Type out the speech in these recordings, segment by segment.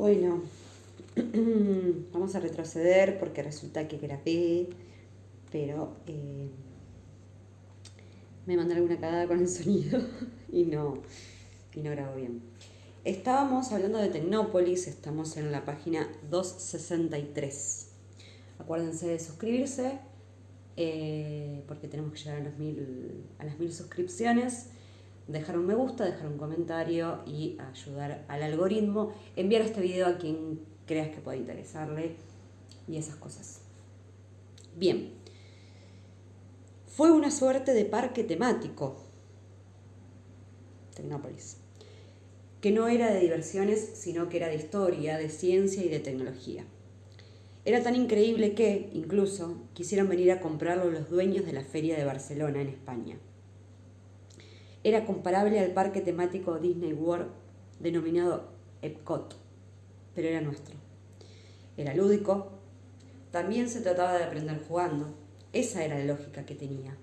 Bueno, vamos a retroceder porque resulta que grabé, pero me mandé alguna cagada con el sonido y no grabo bien. Estábamos hablando de Tecnópolis, estamos en la página 263. Acuérdense de suscribirse porque tenemos que llegar a las 1000 suscripciones. Dejar un me gusta, dejar un comentario y ayudar al algoritmo. Enviar este video a quien creas que pueda interesarle y esas cosas. Bien. Fue una suerte de parque temático, Tecnópolis, que no era de diversiones, sino que era de historia, de ciencia y de tecnología. Era tan increíble que, incluso, quisieron venir a comprarlo los dueños de la Feria de Barcelona, en España. Era comparable al parque temático Disney World denominado Epcot, pero era nuestro. Era lúdico, también se trataba de aprender jugando, esa era la lógica que tenía.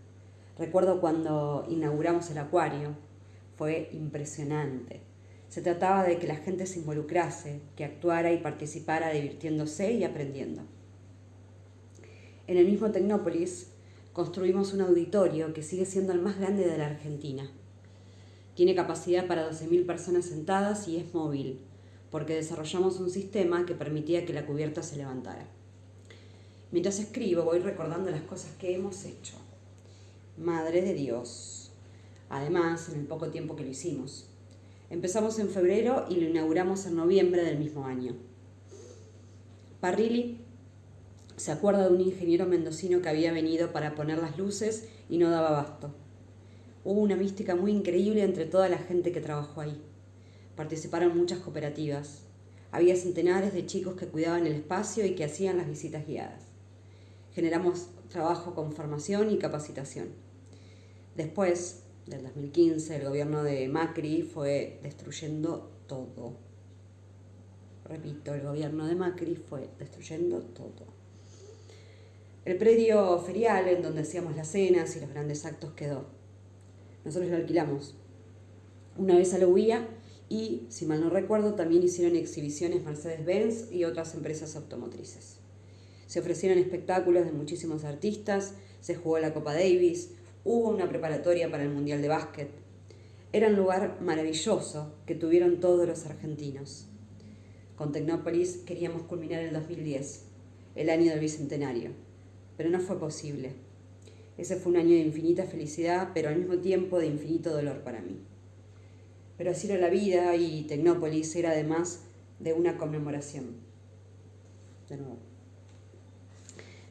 Recuerdo cuando inauguramos el acuario, fue impresionante. Se trataba de que la gente se involucrase, que actuara y participara divirtiéndose y aprendiendo. En el mismo Tecnópolis construimos un auditorio que sigue siendo el más grande de la Argentina. Tiene capacidad para 12.000 personas sentadas y es móvil, porque desarrollamos un sistema que permitía que la cubierta se levantara. Mientras escribo voy recordando las cosas que hemos hecho. Madre de Dios. Además, en el poco tiempo que lo hicimos. Empezamos en febrero y lo inauguramos en noviembre del mismo año. Parrilli se acuerda de un ingeniero mendocino que había venido para poner las luces y no daba abasto. Hubo una mística muy increíble entre toda la gente que trabajó ahí. Participaron muchas cooperativas. Había centenares de chicos que cuidaban el espacio y que hacían las visitas guiadas. Generamos trabajo con formación y capacitación. Después, del 2015, el gobierno de Macri fue destruyendo todo. Repito, el gobierno de Macri fue destruyendo todo. El predio ferial en donde hacíamos las cenas y los grandes actos quedó. Nosotros lo alquilamos. Una vez a la huía y, si mal no recuerdo, también hicieron exhibiciones Mercedes-Benz y otras empresas automotrices. Se ofrecieron espectáculos de muchísimos artistas, se jugó la Copa Davis, hubo una preparatoria para el Mundial de Básquet. Era un lugar maravilloso que tuvieron todos los argentinos. Con Tecnópolis queríamos culminar el 2010, el año del Bicentenario, pero no fue posible. Ese fue un año de infinita felicidad, pero al mismo tiempo de infinito dolor para mí. Pero así era la vida y Tecnópolis era además de una conmemoración. De nuevo.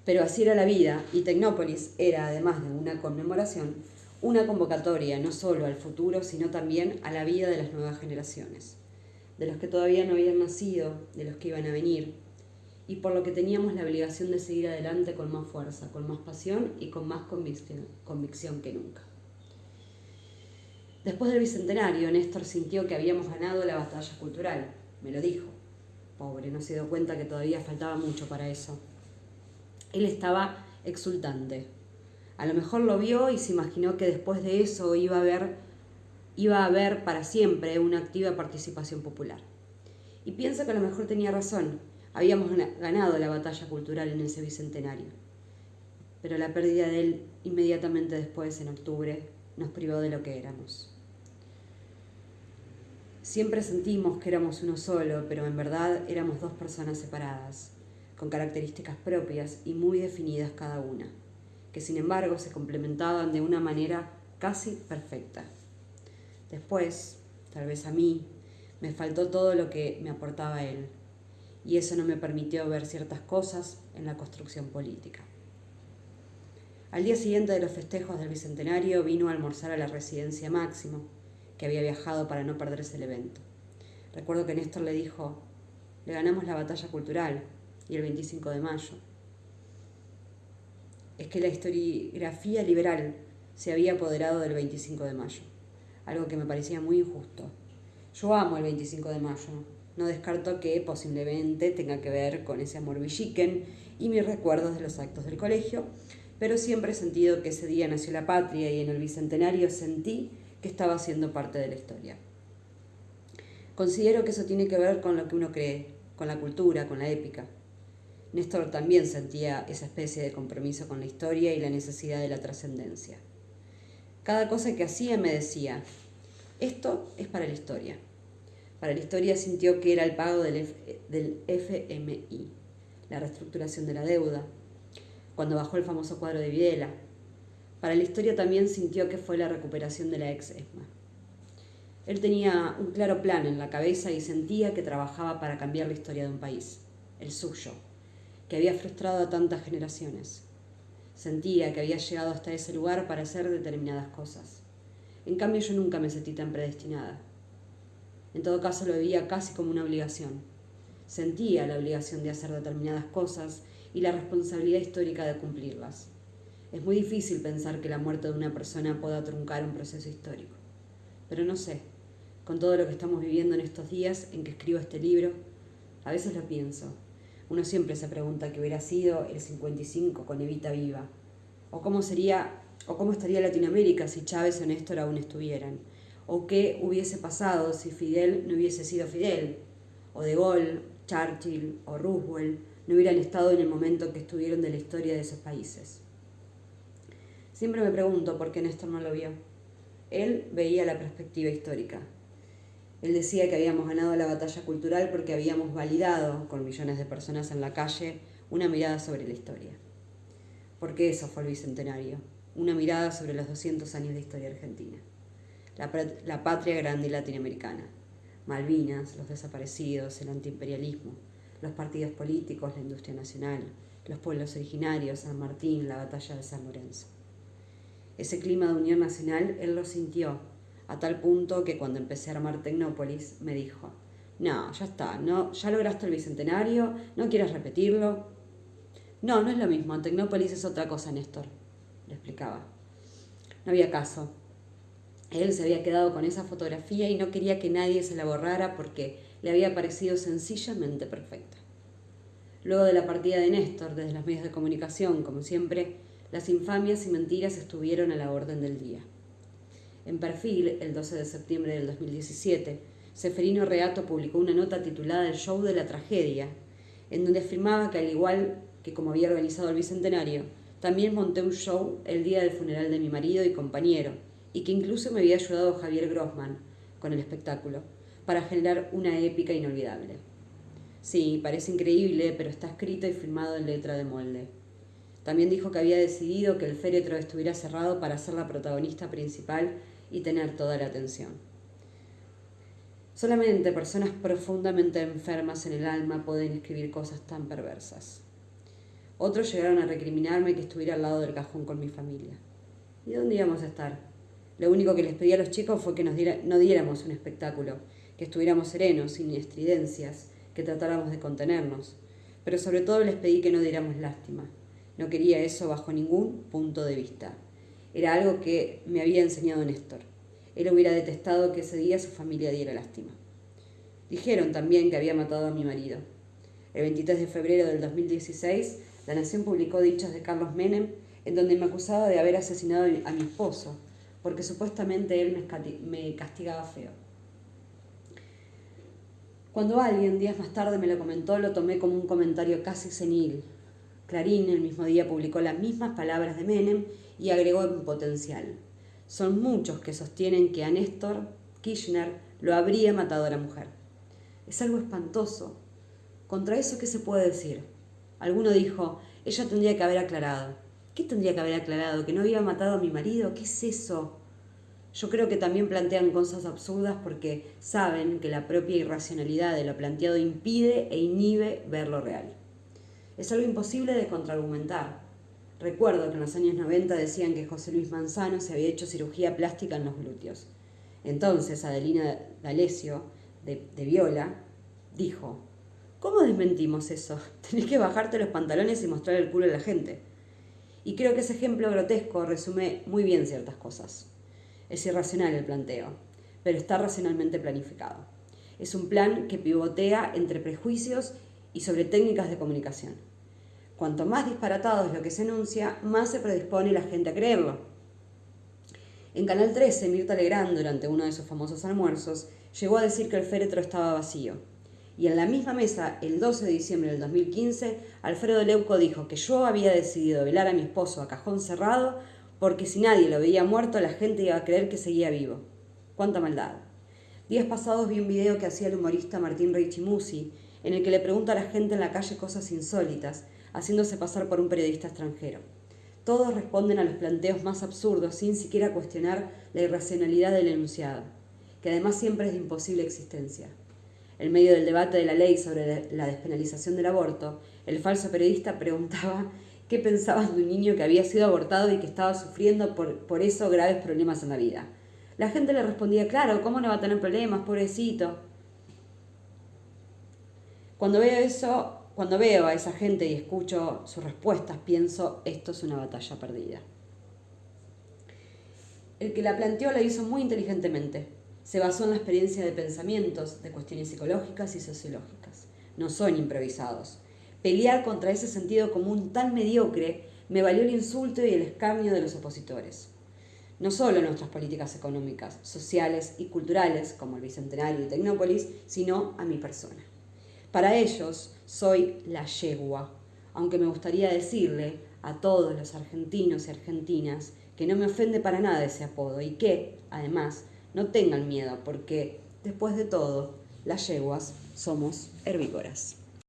Pero así era la vida y Tecnópolis era, además de una conmemoración, una convocatoria no solo al futuro, sino también a la vida de las nuevas generaciones, de los que todavía no habían nacido, de los que iban a venir, y por lo que teníamos la obligación de seguir adelante con más fuerza, con más pasión y con más convicción que nunca. Después del Bicentenario, Néstor sintió que habíamos ganado la batalla cultural. Me lo dijo. Pobre, no se dio cuenta que todavía faltaba mucho para eso. Él estaba exultante. A lo mejor lo vio y se imaginó que después de eso iba a haber para siempre una activa participación popular. Y piensa que a lo mejor tenía razón. Habíamos ganado la batalla cultural en ese Bicentenario. Pero la pérdida de él inmediatamente después, en octubre, nos privó de lo que éramos. Siempre sentimos que éramos uno solo, pero en verdad éramos dos personas separadas, con características propias y muy definidas cada una, que sin embargo se complementaban de una manera casi perfecta. Después, tal vez a mí, me faltó todo lo que me aportaba él, y eso no me permitió ver ciertas cosas en la construcción política. Al día siguiente de los festejos del Bicentenario vino a almorzar a la residencia Máximo, que había viajado para no perderse el evento. Recuerdo que Néstor le dijo, le ganamos la batalla cultural y el 25 de mayo. Es que la historiografía liberal se había apoderado del 25 de mayo, algo que me parecía muy injusto. Yo amo el 25 de mayo, no descarto que posiblemente tenga que ver con ese amor villiquen y mis recuerdos de los actos del colegio, pero siempre he sentido que ese día nació la patria y en el Bicentenario sentí que estaba siendo parte de la historia. Considero que eso tiene que ver con lo que uno cree, con la cultura, con la épica. Néstor también sentía esa especie de compromiso con la historia y la necesidad de la trascendencia. Cada cosa que hacía me decía, esto es para la historia. Para la historia sintió que era el pago del FMI, la reestructuración de la deuda, cuando bajó el famoso cuadro de Videla. Para la historia también sintió que fue la recuperación de la ex ESMA. Él tenía un claro plan en la cabeza y sentía que trabajaba para cambiar la historia de un país, el suyo, que había frustrado a tantas generaciones. Sentía que había llegado hasta ese lugar para hacer determinadas cosas. En cambio, yo nunca me sentí tan predestinada. En todo caso, lo veía casi como una obligación. Sentía la obligación de hacer determinadas cosas y la responsabilidad histórica de cumplirlas. Es muy difícil pensar que la muerte de una persona pueda truncar un proceso histórico. Pero no sé, con todo lo que estamos viviendo en estos días en que escribo este libro, a veces lo pienso. Uno siempre se pregunta qué hubiera sido el 55 con Evita viva, o cómo estaría Latinoamérica si Chávez o Néstor aún estuvieran, o qué hubiese pasado si Fidel no hubiese sido Fidel, o De Gaulle, Churchill o Roosevelt no hubieran estado en el momento que estuvieron de la historia de esos países. Siempre me pregunto por qué Néstor no lo vio. Él veía la perspectiva histórica. Él decía que habíamos ganado la batalla cultural porque habíamos validado, con millones de personas en la calle, una mirada sobre la historia. Porque eso fue el Bicentenario, una mirada sobre los 200 años de historia argentina. La patria grande y latinoamericana. Malvinas, los desaparecidos, el antiimperialismo, los partidos políticos, la industria nacional, los pueblos originarios, San Martín, la batalla de San Lorenzo. Ese clima de unión nacional él lo sintió, a tal punto que cuando empecé a armar Tecnópolis me dijo, no, ya está, no, ya lograste el Bicentenario, ¿no quieres repetirlo? No, no es lo mismo, Tecnópolis es otra cosa, Néstor, le explicaba. No había caso. Él se había quedado con esa fotografía y no quería que nadie se la borrara porque le había parecido sencillamente perfecta. Luego de la partida de Néstor, desde los medios de comunicación, como siempre, las infamias y mentiras estuvieron a la orden del día. En Perfil, el 12 de septiembre del 2017, Seferino Reato publicó una nota titulada El show de la tragedia, en donde afirmaba que al igual que como había organizado el Bicentenario, también monté un show el día del funeral de mi marido y compañero, y que incluso me había ayudado Javier Grossman con el espectáculo, para generar una épica inolvidable. Sí, parece increíble, pero está escrito y firmado en letra de molde. También dijo que había decidido que el féretro estuviera cerrado para ser la protagonista principal y tener toda la atención. Solamente personas profundamente enfermas en el alma pueden escribir cosas tan perversas. Otros llegaron a recriminarme que estuviera al lado del cajón con mi familia. ¿Y dónde íbamos a estar? Lo único que les pedí a los chicos fue que no diéramos un espectáculo, que estuviéramos serenos, sin estridencias, que tratáramos de contenernos. Pero sobre todo les pedí que no diéramos lástima. No quería eso bajo ningún punto de vista. Era algo que me había enseñado Néstor. Él hubiera detestado que ese día su familia diera lástima. Dijeron también que había matado a mi marido. El 23 de febrero del 2016, La Nación publicó dichos de Carlos Menem, en donde me acusaba de haber asesinado a mi esposo, porque supuestamente él me castigaba feo. Cuando alguien, días más tarde, me lo comentó, lo tomé como un comentario casi senil. Clarín el mismo día publicó las mismas palabras de Menem y agregó en potencial. Son muchos que sostienen que a Néstor Kirchner lo habría matado a la mujer. Es algo espantoso. ¿Contra eso qué se puede decir? Alguno dijo, ella tendría que haber aclarado. ¿Qué tendría que haber aclarado? ¿Que no había matado a mi marido? ¿Qué es eso? Yo creo que también plantean cosas absurdas porque saben que la propia irracionalidad de lo planteado impide e inhibe ver lo real. Es algo imposible de contraargumentar. Recuerdo que en los años 90 decían que José Luis Manzano se había hecho cirugía plástica en los glúteos. Entonces Adelina D'Alessio, de Viola, dijo, ¿cómo desmentimos eso? Tenés que bajarte los pantalones y mostrar el culo a la gente. Y creo que ese ejemplo grotesco resume muy bien ciertas cosas. Es irracional el planteo, pero está racionalmente planificado. Es un plan que pivotea entre prejuicios y sobre técnicas de comunicación. Cuanto más disparatado es lo que se anuncia, más se predispone la gente a creerlo. En Canal 13, Mirta Legrand, durante uno de sus famosos almuerzos, llegó a decir que el féretro estaba vacío. Y en la misma mesa, el 12 de diciembre del 2015, Alfredo Leuco dijo que yo había decidido velar a mi esposo a cajón cerrado porque si nadie lo veía muerto, la gente iba a creer que seguía vivo. ¡Cuánta maldad! Días pasados vi un video que hacía el humorista Martín Rechimusi, en el que le pregunta a la gente en la calle cosas insólitas, haciéndose pasar por un periodista extranjero. Todos responden a los planteos más absurdos sin siquiera cuestionar la irracionalidad del enunciado, que además siempre es de imposible existencia. En medio del debate de la ley sobre la despenalización del aborto, el falso periodista preguntaba qué pensaban de un niño que había sido abortado y que estaba sufriendo por eso graves problemas en la vida. La gente le respondía, claro, ¿cómo no va a tener problemas, pobrecito? Cuando veo a esa gente y escucho sus respuestas, pienso, esto es una batalla perdida. El que la planteó la hizo muy inteligentemente. Se basó en la experiencia de pensamientos, de cuestiones psicológicas y sociológicas. No son improvisados. Pelear contra ese sentido común tan mediocre me valió el insulto y el escarnio de los opositores. No solo nuestras políticas económicas, sociales y culturales, como el Bicentenario y Tecnópolis, sino a mi persona. Para ellos soy la yegua, aunque me gustaría decirle a todos los argentinos y argentinas que no me ofende para nada ese apodo y que, además, no tengan miedo porque, después de todo, las yeguas somos herbívoras.